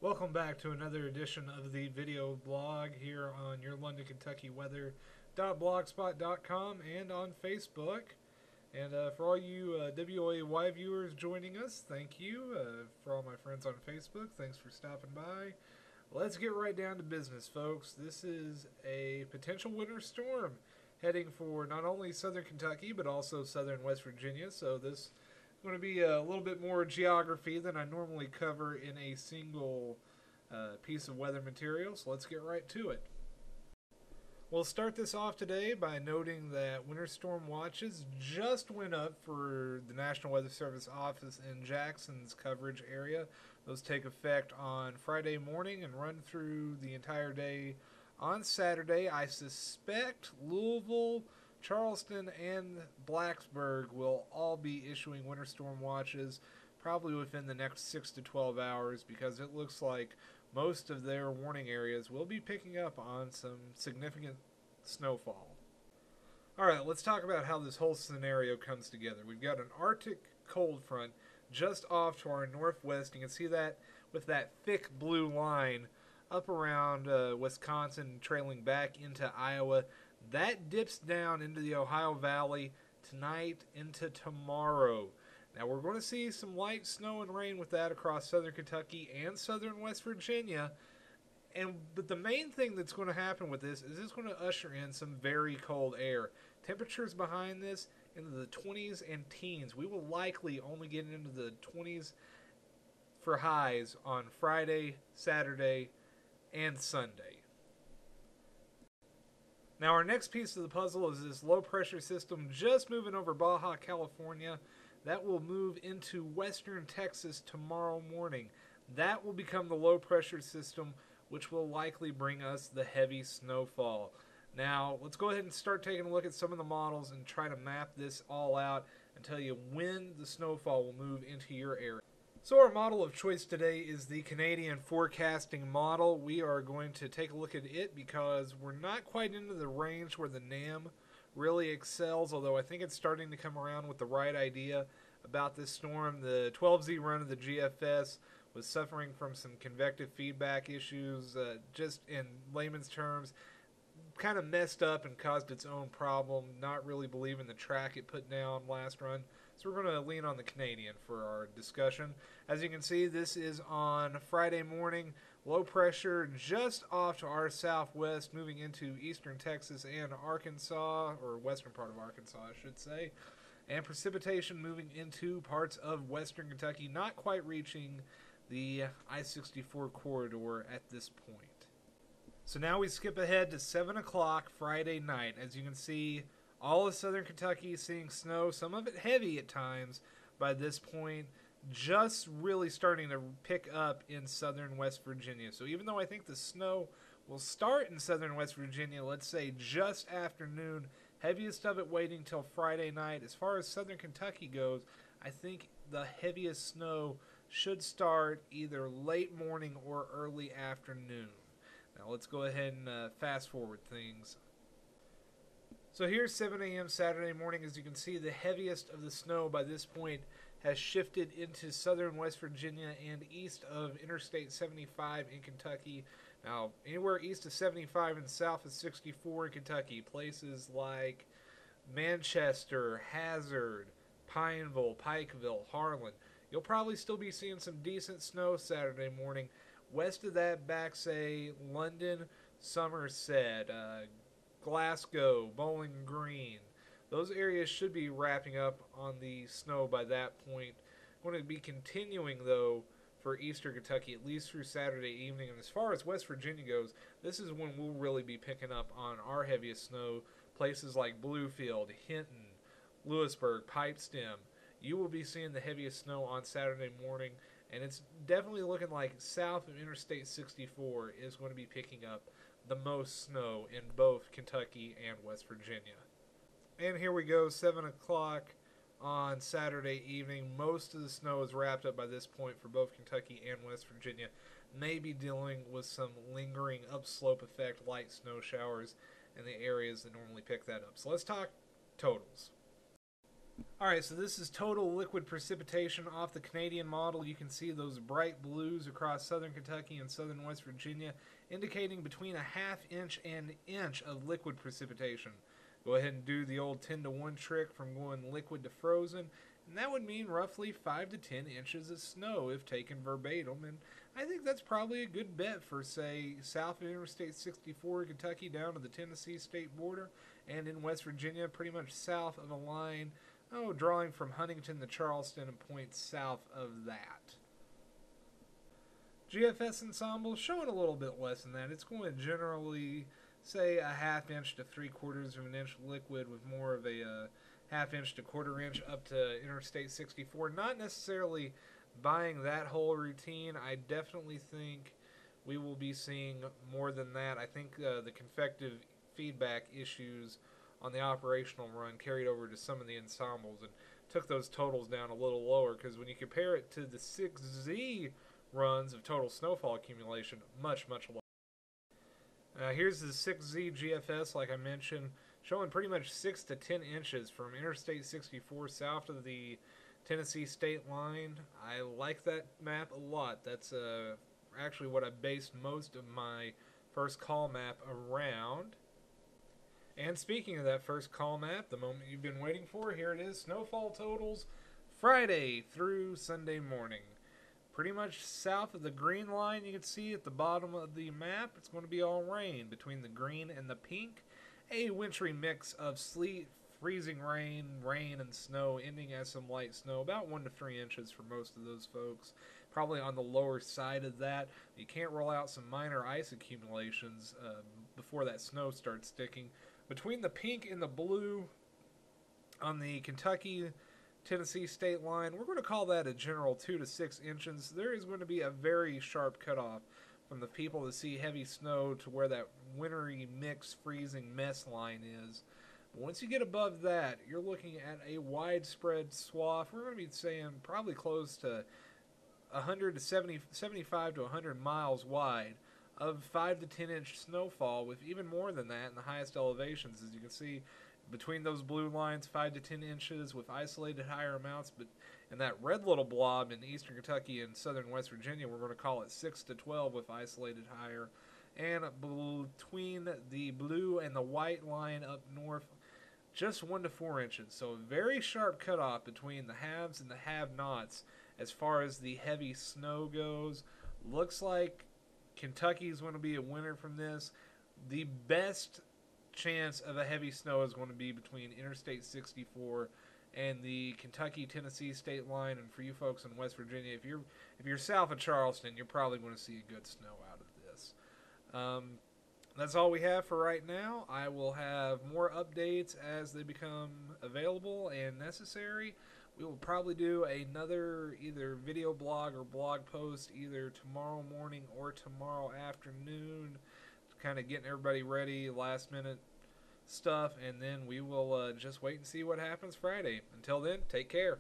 Welcome back to another edition of the video blog here on your London, Kentucky weather.blogspot.com and on Facebook. And for all you WAY viewers joining us, thank you. For all my friends on Facebook, thanks for stopping by. Let's get right down to business, folks. This is a potential winter storm heading for not only southern Kentucky, but also southern West Virginia. So this going to be a little bit more geography than I normally cover in a single piece of weather material, so let's get right to it. We'll start this off today by noting that winter storm watches just went up for the National Weather Service office in Jackson's coverage area. Those take effect on Friday morning and run through the entire day on Saturday. I suspect Louisville, Charleston, and Blacksburg will all be issuing winter storm watches probably within the next 6 to 12 hours because it looks like most of their warning areas will be picking up on some significant snowfall. Alright, let's talk about how this whole scenario comes together. We've got an Arctic cold front just off to our northwest. You can see that with that thick blue line up around Wisconsin, trailing back into Iowa. That dips down into the Ohio Valley tonight into tomorrow. Now we're going to see some light snow and rain with that across southern Kentucky and southern West Virginia. But the main thing that's going to happen with this is it's going to usher in some very cold air. Temperatures behind this into the 20s and teens. We will likely only get into the 20s for highs on Friday, Saturday, and Sunday. Now our next piece of the puzzle is this low pressure system just moving over Baja, California. That will move into western Texas tomorrow morning. That will become the low pressure system, which will likely bring us the heavy snowfall. Now let's go ahead and start taking a look at some of the models and try to map this all out and tell you when the snowfall will move into your area. So our model of choice today is the Canadian forecasting model. We are going to take a look at it because we're not quite into the range where the NAM really excels, although I think it's starting to come around with the right idea about this storm. The 12Z run of the GFS was suffering from some convective feedback issues, just in layman's terms, kind of messed up and caused its own problem, not really believing the track it put down last run. So we're going to lean on the Canadian for our discussion. As you can see, this is on Friday morning. Low pressure just off to our southwest, moving into eastern Texas and Arkansas, or western part of Arkansas, I should say. And precipitation moving into parts of western Kentucky, not quite reaching the I-64 corridor at this point. So now we skip ahead to 7 o'clock Friday night. As you can see, all of southern Kentucky is seeing snow, some of it heavy at times by this point, just really starting to pick up in southern West Virginia. So even though I think the snow will start in southern West Virginia, let's say just afternoon, heaviest of it waiting till Friday night. As far as southern Kentucky goes, I think the heaviest snow should start either late morning or early afternoon. Now let's go ahead and fast forward things. So here's 7 a.m. Saturday morning. As you can see, the heaviest of the snow by this point has shifted into southern West Virginia and east of Interstate 75 in Kentucky. Now, anywhere east of 75 and south of 64 in Kentucky, places like Manchester, Hazard, Pineville, Pikeville, Harlan, you'll probably still be seeing some decent snow Saturday morning. West of that, back, say, London, Somerset, Glasgow, Bowling Green. Those areas should be wrapping up on the snow by that point. Going to be continuing, though, for eastern Kentucky, at least through Saturday evening. And as far as West Virginia goes, this is when we'll really be picking up on our heaviest snow. Places like Bluefield, Hinton, Lewisburg, Pipestem. You will be seeing the heaviest snow on Saturday morning. And it's definitely looking like south of Interstate 64 is going to be picking up the most snow in both Kentucky and West Virginia. And here we go, 7 o'clock on Saturday evening. Most of the snow is wrapped up by this point for both Kentucky and West Virginia. Maybe dealing with some lingering upslope effect, light snow showers in the areas that normally pick that up. So let's talk totals. Alright, so this is total liquid precipitation off the Canadian model. You can see those bright blues across southern Kentucky and southern West Virginia, indicating between a half inch and an inch of liquid precipitation. Go ahead and do the old 10 to 1 trick from going liquid to frozen, and that would mean roughly 5 to 10 inches of snow if taken verbatim. And I think that's probably a good bet for, say, south of Interstate 64 Kentucky down to the Tennessee state border, and in West Virginia, pretty much south of a line, drawing from Huntington to Charleston and points south of that. GFS ensemble showing a little bit less than that. It's going to generally say a half inch to 3/4 of an inch liquid, with more of a half inch to 1/4 inch up to Interstate 64. Not necessarily buying that whole routine. I definitely think we will be seeing more than that. I think the convective feedback issues on the operational run carried over to some of the ensembles and took those totals down a little lower, because when you compare it to the 6Z runs of total snowfall accumulation, much lower. Here's the 6Z GFS, like I mentioned, showing pretty much 6 to 10 inches from Interstate 64 south of the Tennessee state line. I like that map a lot. That's actually what I based most of my first call map around. And speaking of that first call map, the moment you've been waiting for, here it is. Snowfall totals Friday through Sunday morning. Pretty much south of the green line you can see at the bottom of the map, it's going to be all rain. Between the green and the pink, a wintry mix of sleet, freezing rain, and snow, ending as some light snow, about 1 to 3 inches for most of those folks. Probably on the lower side of that. You can't roll out some minor ice accumulations before that snow starts sticking. Between the pink and the blue on the Kentucky-Tennessee state line, we're going to call that a general 2 to 6 inches. There is going to be a very sharp cutoff from the people that see heavy snow to where that wintry mix freezing mess line is. But once you get above that, you're looking at a widespread swath. We're going to be saying probably close to 75 to 100 miles wide of 5 to 10 inch snowfall, with even more than that in the highest elevations. As you can see, between those blue lines, 5 to 10 inches with isolated higher amounts, but in that red little blob in eastern Kentucky and southern West Virginia, we're going to call it 6 to 12 with isolated higher. And between the blue and the white line up north, just 1 to 4 inches. So a very sharp cutoff between the haves and the have-nots as far as the heavy snow goes. Looks like Kentucky's going to be a winner from this. The best chance of a heavy snow is going to be between Interstate 64 and the Kentucky-Tennessee state line. And for you folks in West Virginia, if you're south of Charleston, you're probably going to see a good snow out of this. That's all we have for right now. I will have more updates as they become available and necessary. We will probably do another either video blog or blog post either tomorrow morning or tomorrow afternoon, kind of getting everybody ready, last minute stuff, and then we will just wait and see what happens Friday. Until then, take care.